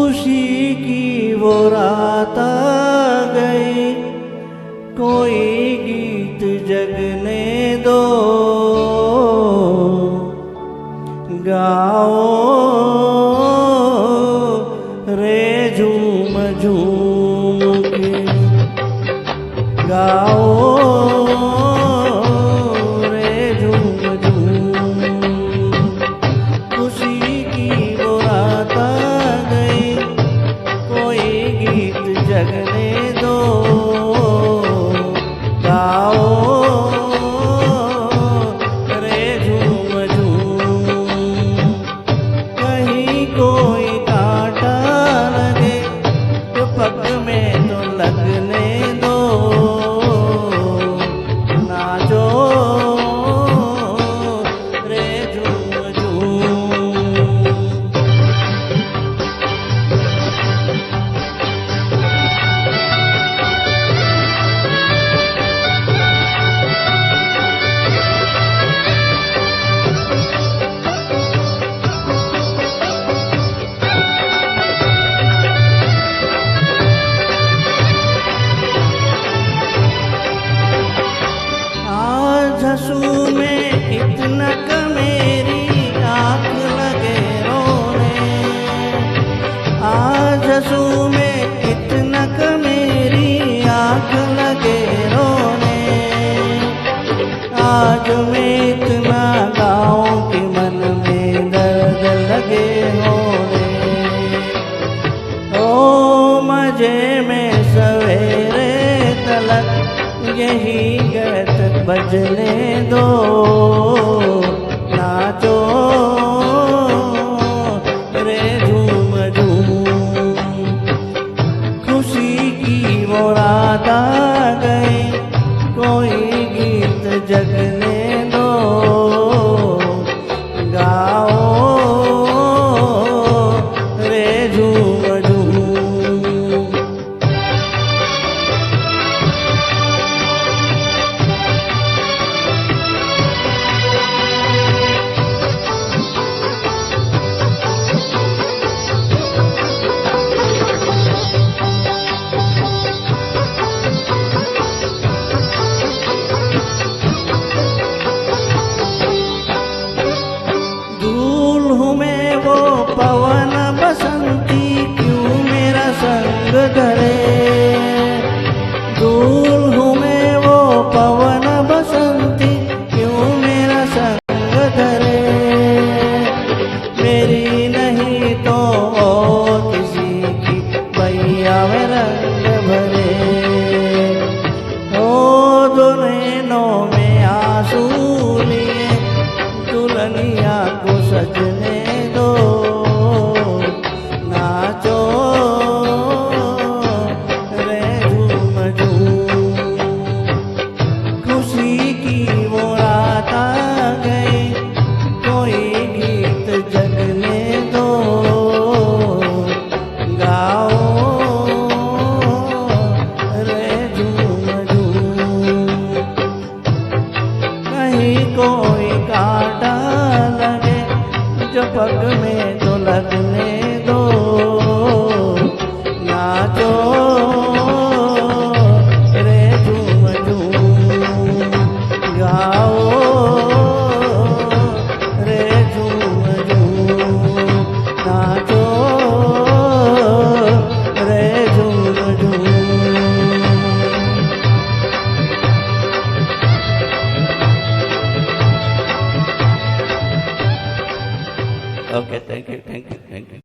खुशी की वो रात आ गई, कोई गीत जगने दो, गाओ रे झूम झूम के, गाओ रे झूम झूम। खुशी की वो रात आ गई, कोई गीत जगने दो, गाओ रे झूम झूम। कहीं कोई कांटा लगे तो पग में तो लगने दो, नाचो रे झूम झूम। हंसू में इतना क मेरी आँख लगे रोने, आज हंसू में इतना क मेरी आँख लगे रोने। आज मैं इतना गाऊं कि मन में दर्द लगे होने। ओ मजे में सवेरे तलक यही गत बजने दो, नाचो रे झूम झूम। खुशी की वो रात आ गई, कोई गीत जगने दो, गाओ रे झूम झूम। मैं वो पवन बसंती क्यों मेरा संग धरे, दूर हूँ मैं वो पवन बसंती क्यों मेरा संग धरे। मेरी नहीं तो और किसी की भैया में रंग भरे। ओ दो नैनों में आंसू लिए दुल्हनिया को सजने दो, नाचो रे झूम झूम। खुशी की वो रात आ गई, कोई गीत जगने दो, गाओ रे झूम झूम। कहीं कोई कांटा लगे जो पग में तो लगने दो, नाचो रे झूम झूम, गाओ रे झूम झूम, नाचो रे झूम झूम। Okay, thank you.